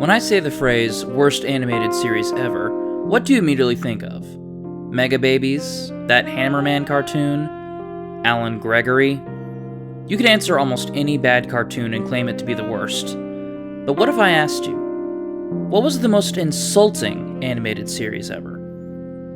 When I say the phrase, worst animated series ever, what do you immediately think of? Mega Babies? That Hammerman cartoon? Alan Gregory? You could answer almost any bad cartoon and claim it to be the worst. But what if I asked you, what was the most insulting animated series ever?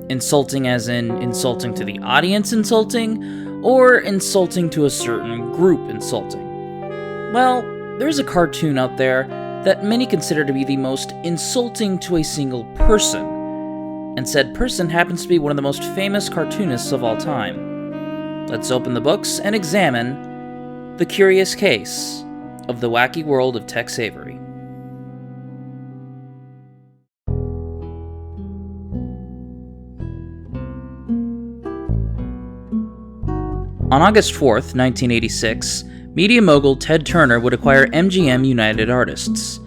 Insulting as in insulting to the audience insulting, or insulting to a certain group insulting? Well, there's a cartoon out there that many consider to be the most insulting to a single person, and said person happens to be one of the most famous cartoonists of all time. Let's open the books and examine the curious case of the wacky world of Tex Avery. On August 4th, 1986, media mogul Ted Turner would acquire MGM United Artists.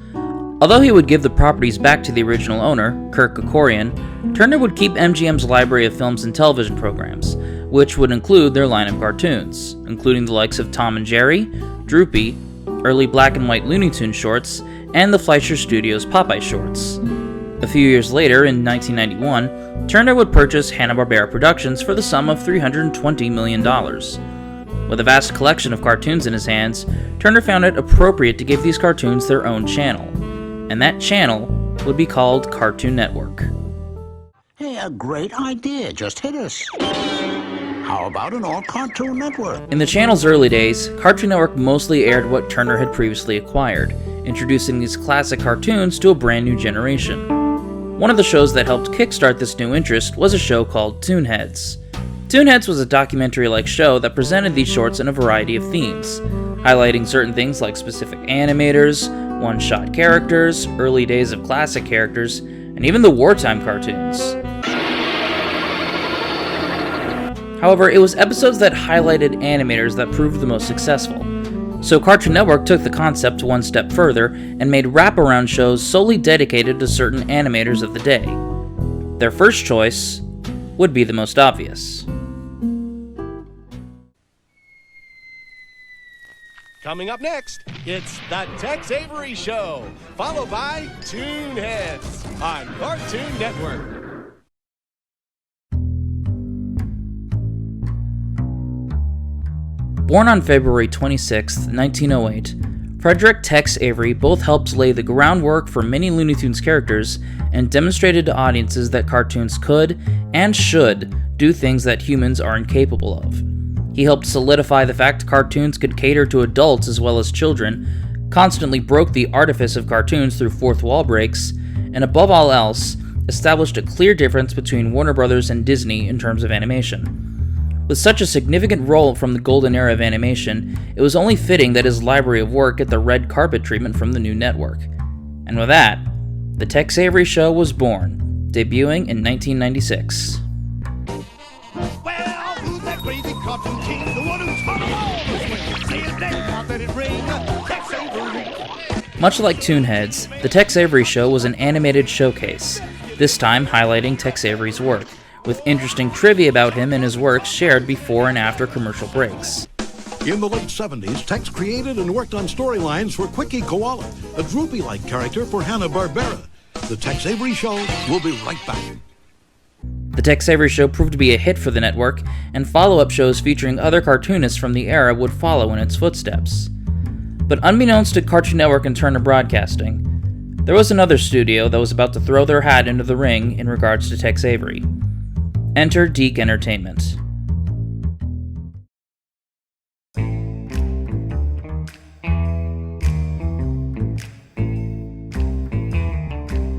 Although he would give the properties back to the original owner, Kirk Kerkorian, Turner would keep MGM's library of films and television programs, which would include their line of cartoons, including the likes of Tom and Jerry, Droopy, early black and white Looney Tunes shorts, and the Fleischer Studios Popeye shorts. A few years later, in 1991, Turner would purchase Hanna-Barbera Productions for the sum of $320 million. With a vast collection of cartoons in his hands, Turner found it appropriate to give these cartoons their own channel, and that channel would be called Cartoon Network. Hey, a great idea. Just hit us. How about an all-Cartoon Network? In the channel's early days, Cartoon Network mostly aired what Turner had previously acquired, introducing these classic cartoons to a brand new generation. One of the shows that helped kickstart this new interest was a show called Toonheads. Toonheads was a documentary-like show that presented these shorts in a variety of themes, highlighting certain things like specific animators, one-shot characters, early days of classic characters, and even the wartime cartoons. However, it was episodes that highlighted animators that proved the most successful. So Cartoon Network took the concept one step further and made wraparound shows solely dedicated to certain animators of the day. Their first choice would be the most obvious. Coming up next, it's the Tex Avery Show, followed by Toonheads on Cartoon Network. Born on February 26, 1908, Frederick Tex Avery both helped lay the groundwork for many Looney Tunes characters and demonstrated to audiences that cartoons could and should do things that humans are incapable of. He helped solidify the fact cartoons could cater to adults as well as children, constantly broke the artifice of cartoons through fourth wall breaks, and above all else, established a clear difference between Warner Brothers and Disney in terms of animation. With such a significant role from the golden era of animation, it was only fitting that his library of work get the red carpet treatment from the new network. And with that, the Tex Avery Show was born, debuting in 1996. Well, who's that crazy cartoon king? The one who's on the wall this way. Say his name, now let it ring. Tex Avery. Much like Toonheads, the Tex Avery Show was an animated showcase, this time highlighting Tex Avery's work, with interesting trivia about him and his works shared before and after commercial breaks. In the late 70s, Tex created and worked on storylines for Quickie Koala, a Droopy-like character for Hanna-Barbera. The Tex Avery Show will be right back. The Tex Avery Show proved to be a hit for the network, and follow-up shows featuring other cartoonists from the era would follow in its footsteps. But unbeknownst to Cartoon Network and Turner Broadcasting, there was another studio that was about to throw their hat into the ring in regards to Tex Avery. Enter Deke Entertainment.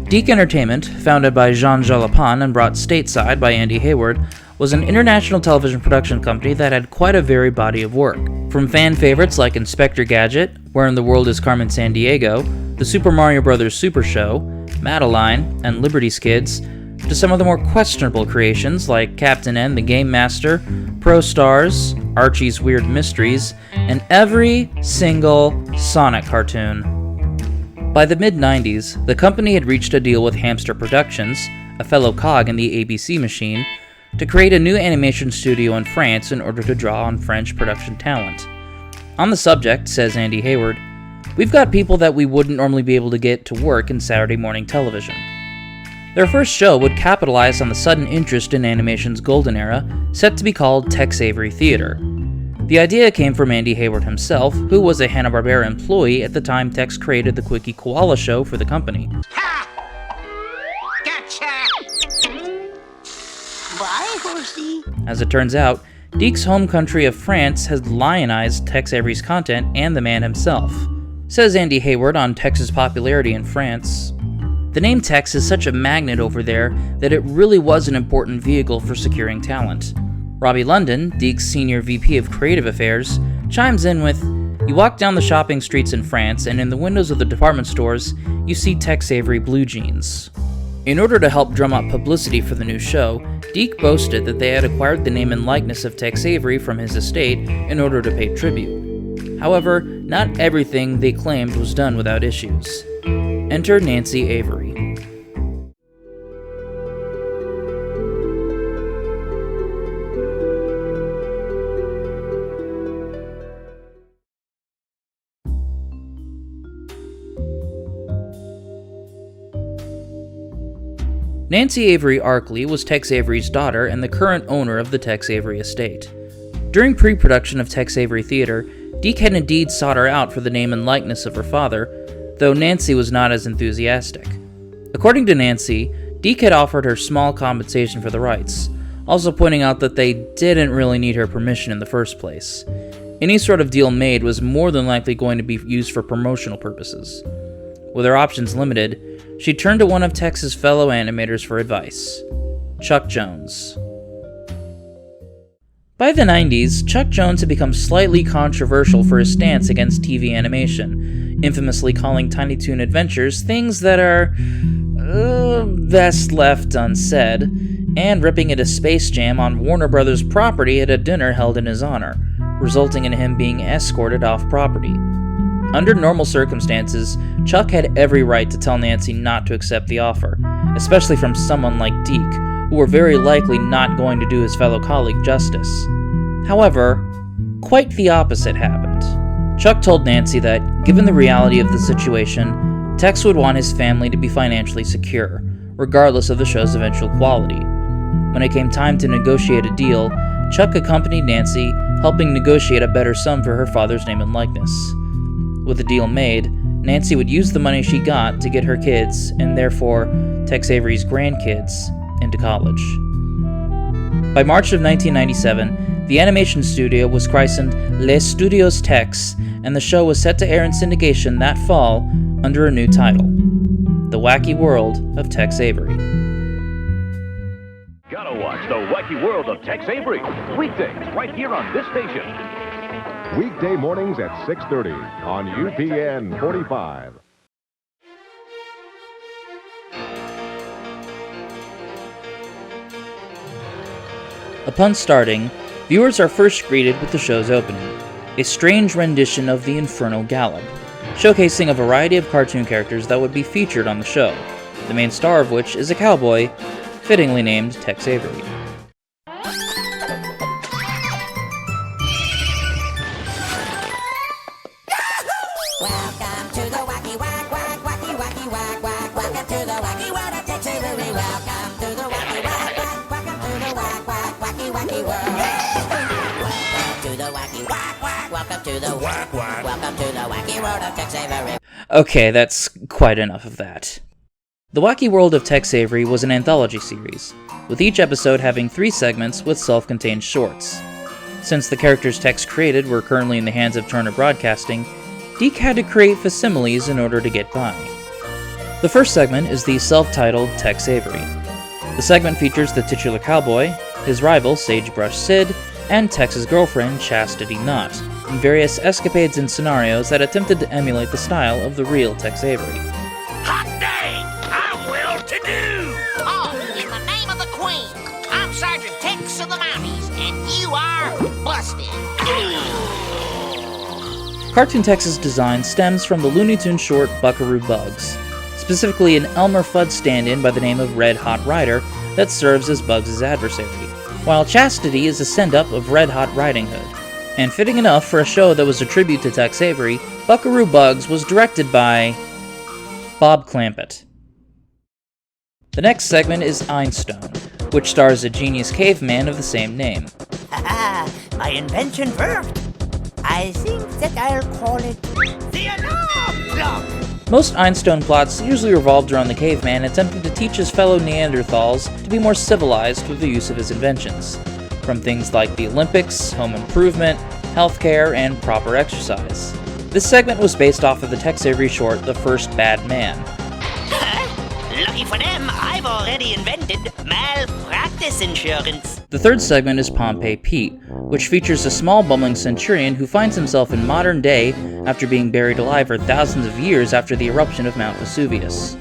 Deke Entertainment, founded by Jean Jalapin and brought stateside by Andy Hayward, was an international television production company that had quite a varied body of work. From fan favorites like Inspector Gadget, Where in the World is Carmen Sandiego, The Super Mario Bros. Super Show, Madeline, and Liberty's Kids, to some of the more questionable creations like Captain N, the Game Master, Pro Stars, Archie's Weird Mysteries, and every single Sonic cartoon. By the mid-90s, the company had reached a deal with Hamster Productions, a fellow cog in the ABC machine, to create a new animation studio in France in order to draw on French production talent. On the subject, says Andy Hayward, We've got people that we wouldn't normally be able to get to work in Saturday morning television. Their first show would capitalize on the sudden interest in animation's golden era, set to be called Tex Avery Theater. The idea came from Andy Hayward himself, who was a Hanna-Barbera employee at the time Tex created the Quickie Koala show for the company. Ha! Gotcha! Bye, horsey. As it turns out, Deke's home country of France has lionized Tex Avery's content and the man himself. Says Andy Hayward on Tex's popularity in France, "The name Tex is such a magnet over there that it really was an important vehicle for securing talent." Robbie London, Deke's senior VP of Creative Affairs, chimes in with, "You walk down the shopping streets in France, and in the windows of the department stores, you see Tex Avery blue jeans." In order to help drum up publicity for the new show, Deke boasted that they had acquired the name and likeness of Tex Avery from his estate in order to pay tribute. However, not everything they claimed was done without issues. Enter Nancy Avery. Nancy Avery Arkley was Tex Avery's daughter and the current owner of the Tex Avery estate. During pre-production of Tex Avery Theater, Deke had indeed sought her out for the name and likeness of her father, though Nancy was not as enthusiastic. According to Nancy, Deke had offered her small compensation for the rights, also pointing out that they didn't really need her permission in the first place. Any sort of deal made was more than likely going to be used for promotional purposes. With her options limited, she turned to one of Tex's fellow animators for advice, Chuck Jones. By the 90s, Chuck Jones had become slightly controversial for his stance against TV animation, infamously calling Tiny Toon Adventures things that are best left unsaid, and ripping at a Space Jam on Warner Brothers property at a dinner held in his honor, resulting in him being escorted off property. Under normal circumstances, Chuck had every right to tell Nancy not to accept the offer, especially from someone like Deke, who were very likely not going to do his fellow colleague justice. However, quite the opposite happened. Chuck told Nancy that, given the reality of the situation, Tex would want his family to be financially secure, regardless of the show's eventual quality. When it came time to negotiate a deal, Chuck accompanied Nancy, helping negotiate a better sum for her father's name and likeness. With the deal made, Nancy would use the money she got to get her kids, and therefore Tex Avery's grandkids, into college. By March of 1997, the animation studio was christened Les Studios Tex, and the show was set to air in syndication that fall under a new title, The Wacky World of Tex Avery. Gotta watch The Wacky World of Tex Avery, weekdays right here on this station. Weekday mornings at 6:30 on UPN 45. Upon starting, viewers are first greeted with the show's opening, a strange rendition of the Infernal Gallop, showcasing a variety of cartoon characters that would be featured on the show, the main star of which is a cowboy, fittingly named Tex Avery. Welcome to the Wacky Wack Wack, Wacky Wacky Wack Wack. Welcome to the Wacky World of Tex Avery. Welcome to the Wacky Wack Wack. Welcome to the Wack Wack Wacky Wacky World. Welcome to the Wacky Wack Wack. Welcome to the Wack Wack. Welcome to the Wacky World of Tex Avery. Okay, that's quite enough of that. The Wacky World of Tex Avery was an anthology series, with each episode having 3 segments with self-contained shorts. Since the characters Tex created were currently in the hands of Turner Broadcasting, Deke had to create facsimiles in order to get by. The first segment is the self-titled Tex Avery. The segment features the titular cowboy, his rival Sagebrush Sid, and Tex's girlfriend Chastity Knott, in various escapades and scenarios that attempted to emulate the style of the real Tex Avery. Hot dang! I'm well-to-do! Oh, in the name of the Queen, I'm Sergeant Tex of the Mounties, and you are busted. Cartoon Tex's design stems from the Looney Tunes short Buckaroo Bugs, specifically an Elmer Fudd stand-in by the name of Red Hot Rider that serves as Bugs' adversary, while Chastity is a send-up of Red Hot Riding Hood. And fitting enough for a show that was a tribute to Tex Avery, Buckaroo Bugs was directed by Bob Clampett. The next segment is Einstein, which stars a genius caveman of the same name. Haha, my invention worked. I think that I'll call it the alarm clock. Most Einstein plots usually revolved around the caveman attempting to teach his fellow Neanderthals to be more civilized with the use of his inventions, from things like the Olympics, home improvement, healthcare, and proper exercise. This segment was based off of the Tex Avery short The First Bad Man. Lucky for them, I've already invented malpractice insurance. The third segment is Pompeii Pete, which features a small bumbling centurion who finds himself in modern day after being buried alive for thousands of years after the eruption of Mount Vesuvius.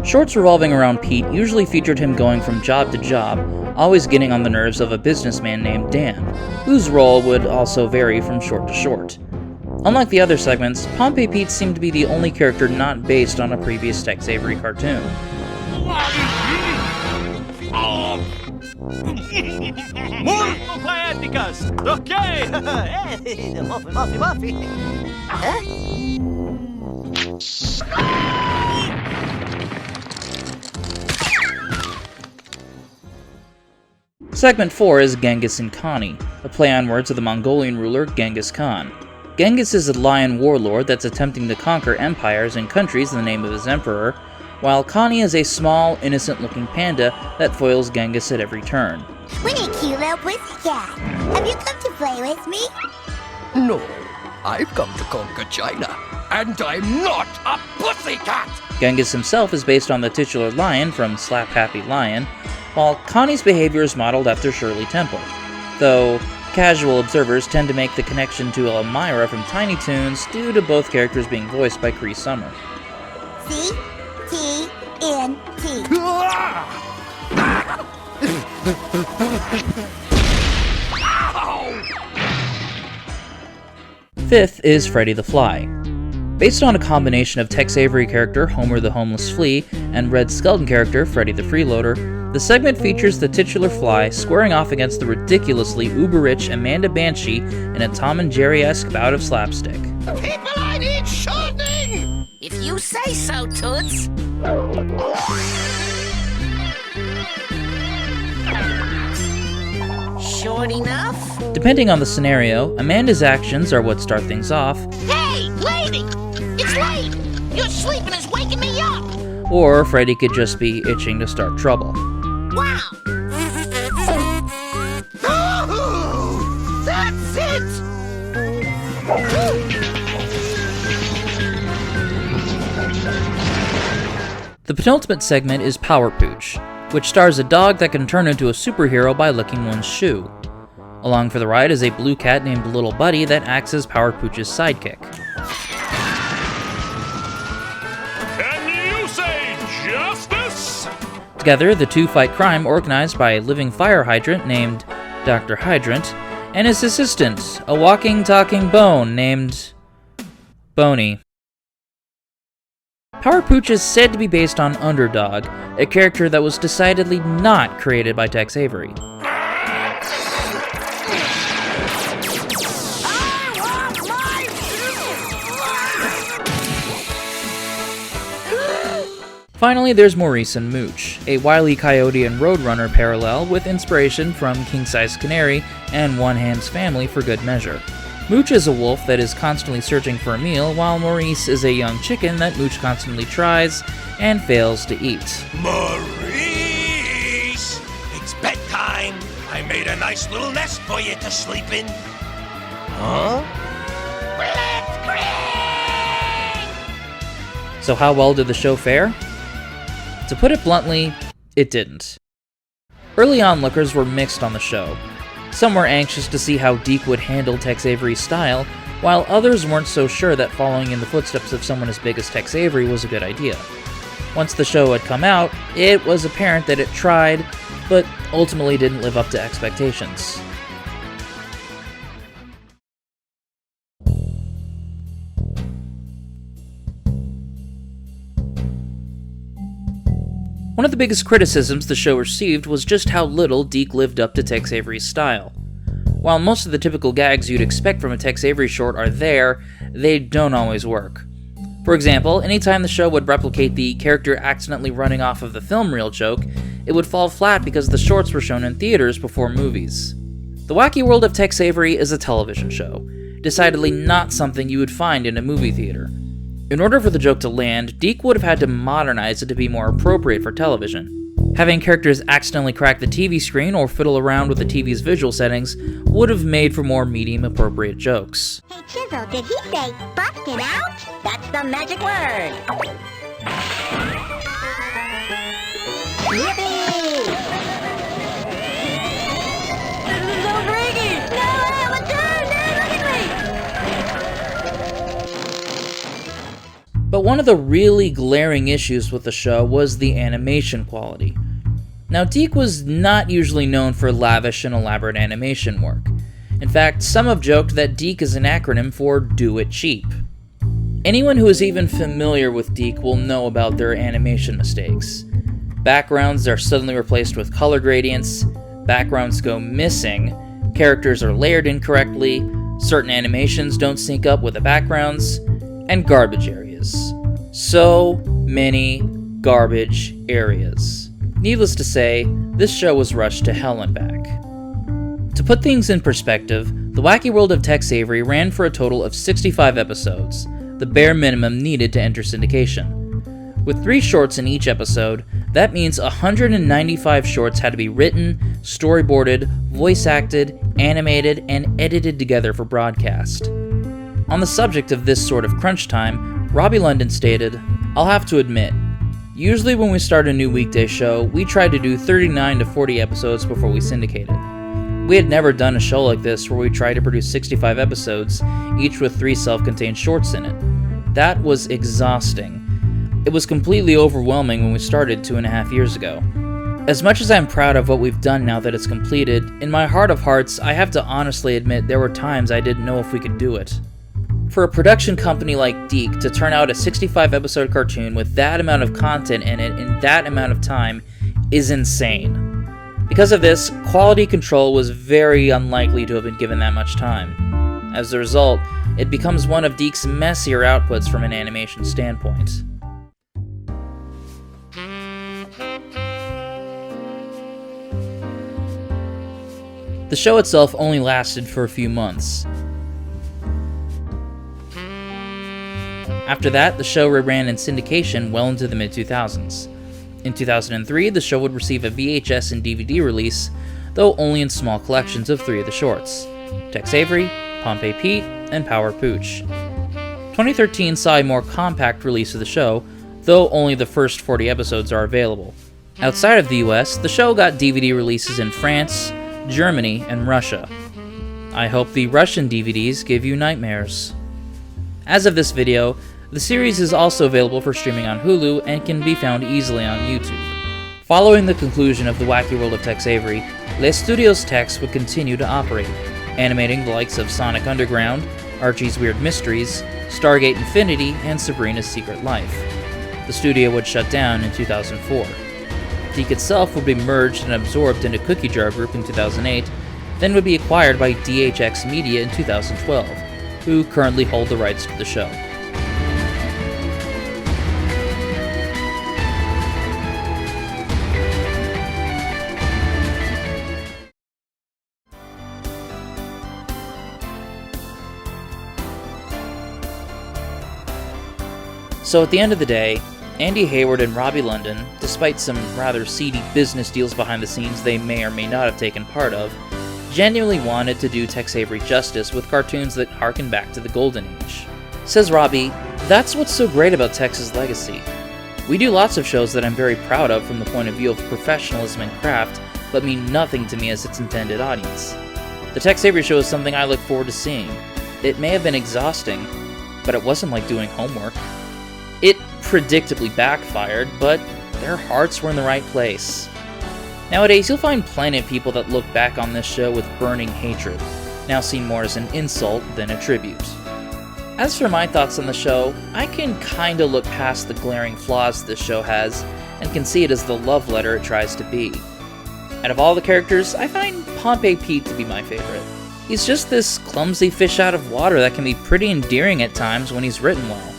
Shorts revolving around Pete usually featured him going from job to job, always getting on the nerves of a businessman named Dan, whose role would also vary from short to short. Unlike the other segments, Pompeii Pete seemed to be the only character not based on a previous Tex Avery cartoon. Molto poeticas! Ok! Muffy, Muffy. Huh? Segment 4 is Genghis and Connie, a play on words of the Mongolian ruler Genghis Khan. Genghis is a lion warlord that's attempting to conquer empires and countries in the name of his emperor, while Connie is a small, innocent-looking panda that foils Genghis at every turn. What a cute little pussycat. Have you come to play with me? No, I've come to conquer China, and I'm not a pussycat! Genghis himself is based on the titular lion from Slap Happy Lion, while Connie's behavior is modeled after Shirley Temple, though casual observers tend to make the connection to Elmira from Tiny Toons due to both characters being voiced by Cree Summer. C-T-N-T. Fifth is Freddy the Fly. Based on a combination of Tex Avery character Homer the Homeless Flea and Red Skelton character Freddy the Freeloader, the segment features the titular Fly squaring off against the ridiculously uber-rich Amanda Banshee in a Tom and Jerry-esque bout of slapstick. People, I need shortening! If you say so, Toots. Short enough? Depending on the scenario, Amanda's actions are what start things off, Hey, lady! It's late! Your sleeping is waking me up! or Freddy could just be itching to start trouble. Wow! Oh, that's it! The penultimate segment is Power Pooch, which stars a dog that can turn into a superhero by licking one's shoe. Along for the ride is a blue cat named Little Buddy that acts as Power Pooch's sidekick. Can you say justice? Together, the two fight crime organized by a living fire hydrant named Dr. Hydrant, and his assistant, a walking, talking bone named Boney. Power Pooch is said to be based on Underdog, a character that was decidedly not created by Tex Avery. Finally, there's Maurice and Mooch, a Wile E. Coyote and Roadrunner parallel with inspiration from King Size Canary and One Hand's Family for good measure. Mooch is a wolf that is constantly searching for a meal, while Maurice is a young chicken that Mooch constantly tries and fails to eat. Maurice! It's bedtime! I made a nice little nest for you to sleep in. Huh? Blitzkrieg! So how well did the show fare? To put it bluntly, it didn't. Early onlookers were mixed on the show. Some were anxious to see how Deke would handle Tex Avery's style, while others weren't so sure that following in the footsteps of someone as big as Tex Avery was a good idea. Once the show had come out, it was apparent that it tried, but ultimately didn't live up to expectations. One of the biggest criticisms the show received was just how little Deke lived up to Tex Avery's style. While most of the typical gags you'd expect from a Tex Avery short are there, they don't always work. For example, anytime the show would replicate the character accidentally running off of the film reel joke, it would fall flat because the shorts were shown in theaters before movies. The Wacky World of Tex Avery is a television show, decidedly not something you would find in a movie theater. In order for the joke to land, Deke would have had to modernize it to be more appropriate for television. Having characters accidentally crack the TV screen or fiddle around with the TV's visual settings would have made for more medium-appropriate jokes. Hey, Chisel, did he say busted out? That's the magic word. Yippee! This is so freaky! No, I'm a turn! Look at me! But one of the really glaring issues with the show was the animation quality. Now, Deke was not usually known for lavish and elaborate animation work. In fact, some have joked that Deke is an acronym for Do It Cheap. Anyone who is even familiar with Deke will know about their animation mistakes. Backgrounds are suddenly replaced with color gradients, backgrounds go missing, characters are layered incorrectly, certain animations don't sync up with the backgrounds, and garbage areas. So many garbage areas. Needless to say, this show was rushed to hell and back. To put things in perspective, The Wacky World of Tex Avery ran for a total of 65 episodes, the bare minimum needed to enter syndication. With 3 shorts in each episode, that means 195 shorts had to be written, storyboarded, voice acted, animated, and edited together for broadcast. On the subject of this sort of crunch time, Robbie London stated, "I'll have to admit, usually when we start a new weekday show, we try to do 39 to 40 episodes before we syndicate it. We had never done a show like this where we tried to produce 65 episodes, each with 3 self-contained shorts in it. That was exhausting. It was completely overwhelming when we started 2.5 years ago. As much as I'm proud of what we've done now that it's completed, in my heart of hearts, I have to honestly admit there were times I didn't know if we could do it. For a production company like Deke to turn out a 65-episode cartoon with that amount of content in it in that amount of time is insane. Because of this, quality control was very unlikely to have been given that much time. As a result, it becomes one of Deke's messier outputs from an animation standpoint. The show itself only lasted for a few months. After that, the show ran in syndication well into the mid-2000s. In 2003, the show would receive a VHS and DVD release, though only in small collections of 3 of the shorts: Tex Avery, Pompey Pete, and Power Pooch. 2013 saw a more compact release of the show, though only the first 40 episodes are available. Outside of the US, the show got DVD releases in France, Germany, and Russia. I hope the Russian DVDs give you nightmares. As of this video, the series is also available for streaming on Hulu and can be found easily on YouTube. Following the conclusion of The Wacky World of Tex Avery, Les Studios Tex would continue to operate, animating the likes of Sonic Underground, Archie's Weird Mysteries, Stargate Infinity, and Sabrina's Secret Life. The studio would shut down in 2004. Deke itself would be merged and absorbed into Cookie Jar Group in 2008, then would be acquired by DHX Media in 2012, who currently hold the rights to the show. So at the end of the day, Andy Hayward and Robbie London, despite some rather seedy business deals behind the scenes they may or may not have taken part of, genuinely wanted to do Tex Avery justice with cartoons that harken back to the Golden Age. Says Robbie, "That's what's so great about Tex's legacy. We do lots of shows that I'm very proud of from the point of view of professionalism and craft, but mean nothing to me as its intended audience. The Tex Avery show is something I look forward to seeing. It may have been exhausting, but it wasn't like doing homework. It predictably backfired, but their hearts were in the right place." Nowadays, you'll find plenty of people that look back on this show with burning hatred, now seen more as an insult than a tribute. As for my thoughts on the show, I can kinda look past the glaring flaws this show has, and can see it as the love letter it tries to be. Out of all the characters, I find Pompey Pete to be my favorite. He's just this clumsy fish out of water that can be pretty endearing at times when he's written well.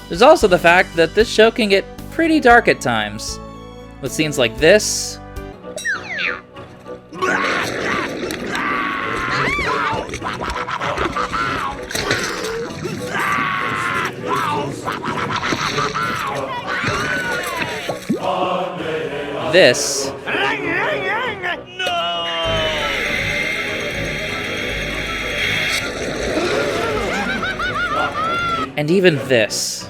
There's also the fact that this show can get pretty dark at times, with scenes like this, this, and even this.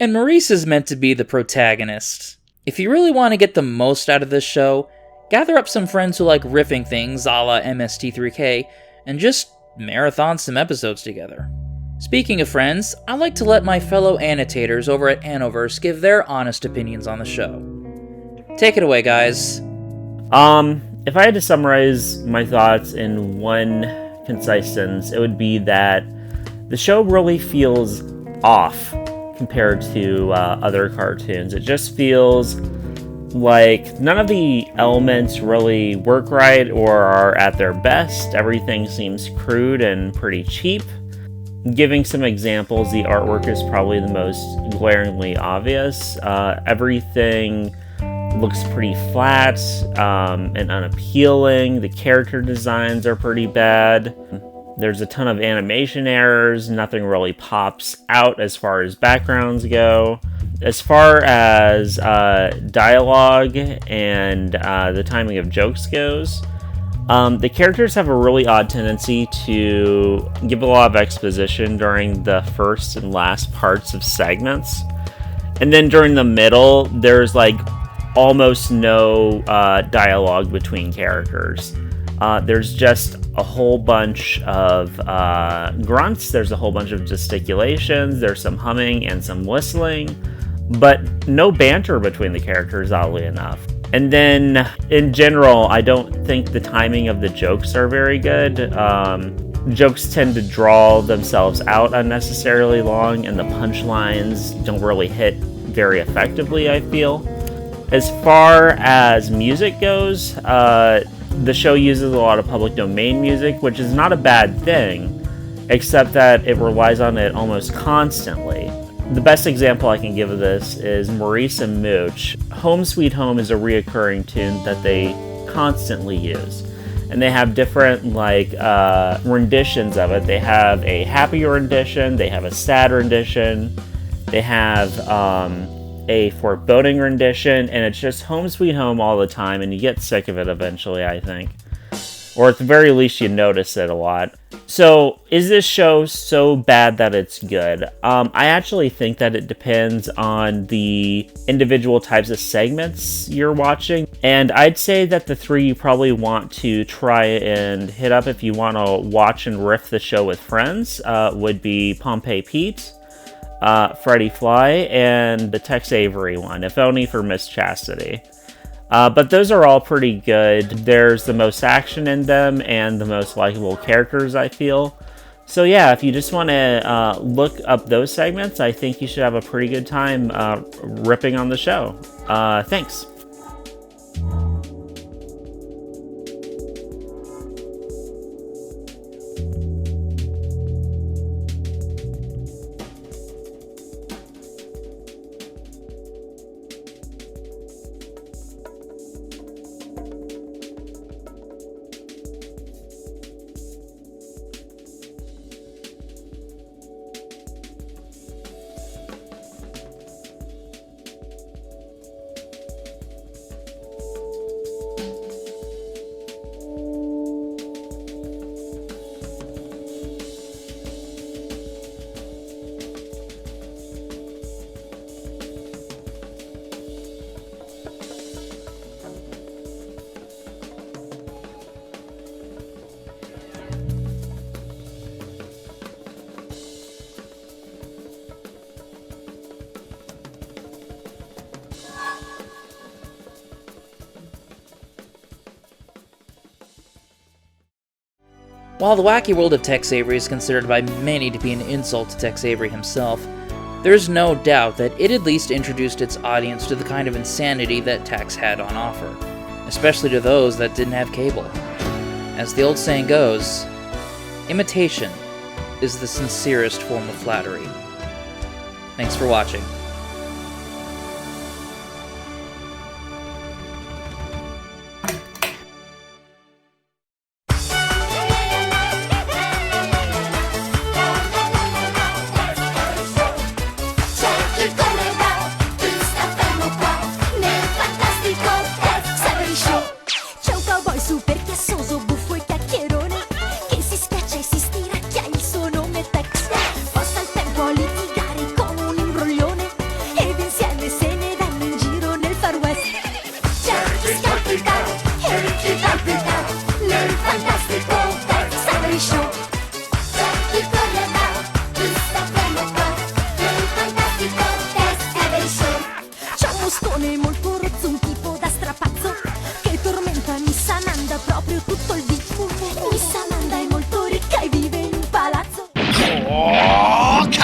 And Maurice is meant to be the protagonist. If you really want to get the most out of this show, gather up some friends who like riffing things a la MST3K, and just marathon some episodes together. Speaking of friends, I like to let my fellow annotators over at Anoverse give their honest opinions on the show. Take it away, guys. If I had to summarize my thoughts in one concise sentence, it would be that the show really feels off compared to other cartoons. It just feels like none of the elements really work right or are at their best. Everything seems crude and pretty cheap. Giving some examples, the artwork is probably the most glaringly obvious. Everything looks pretty flat and unappealing. The character designs are pretty bad. There's a ton of animation errors. Nothing really pops out as far as backgrounds go. As far as dialogue and the timing of jokes goes, the characters have a really odd tendency to give a lot of exposition during the first and last parts of segments. And then during the middle, there's like almost no dialogue between characters. There's just a whole bunch of grunts, there's a whole bunch of gesticulations, there's some humming and some whistling, but no banter between the characters, oddly enough. And then, in general, I don't think the timing of the jokes are very good. Jokes tend to draw themselves out unnecessarily long, and the punchlines don't really hit very effectively, I feel. As far as music goes, the show uses a lot of public domain music, which is not a bad thing, except that it relies on it almost constantly. The best example I can give of this is Maurice and Mooch. Home Sweet Home is a reoccurring tune that they constantly use. And they have different renditions of it. They have a happy rendition, they have a sad rendition, they have a foreboding rendition, and it's just Home Sweet Home all the time, and you get sick of it eventually, I think. Or at the very least, you notice it a lot. So, is this show so bad that it's good? I actually think that it depends on the individual types of segments you're watching. And I'd say that the three you probably want to try and hit up if you want to watch and riff the show with friends would be Pompeii Pete, Freddy Fly, and the Tex Avery one, if only for Miss Chastity. But those are all pretty good. There's the most action in them and the most likable characters, I feel. So yeah, if you just want to look up those segments, I think you should have a pretty good time ripping on the show. Thanks. While the wacky world of Tex Avery is considered by many to be an insult to Tex Avery himself, There is no doubt that it at least introduced its audience to the kind of insanity that Tex had on offer, especially to those that didn't have cable. As the old saying goes, imitation is the sincerest form of flattery. Thanks for watching. C'è un cowboy super chiassoso, buffo e chiacchierone, che si schiaccia e si stiracchia, il suo nome è Tex. Passa il tempo a litigare con un imbroglione, ed insieme se ne vanno in giro nel Far West. C'è chi scalpita e chi palpita nel fantastico Tex Avery Show. C'è chi corre va, chi sta fermo qua, nel fantastico Tex Avery Show. C'è un mostone molto rozzo, un tipo da strapazzo, che tormenta Miss Ananda proprio tutto il dì. Miss Ananda è molto ricca e vive in un palazzo. Ok,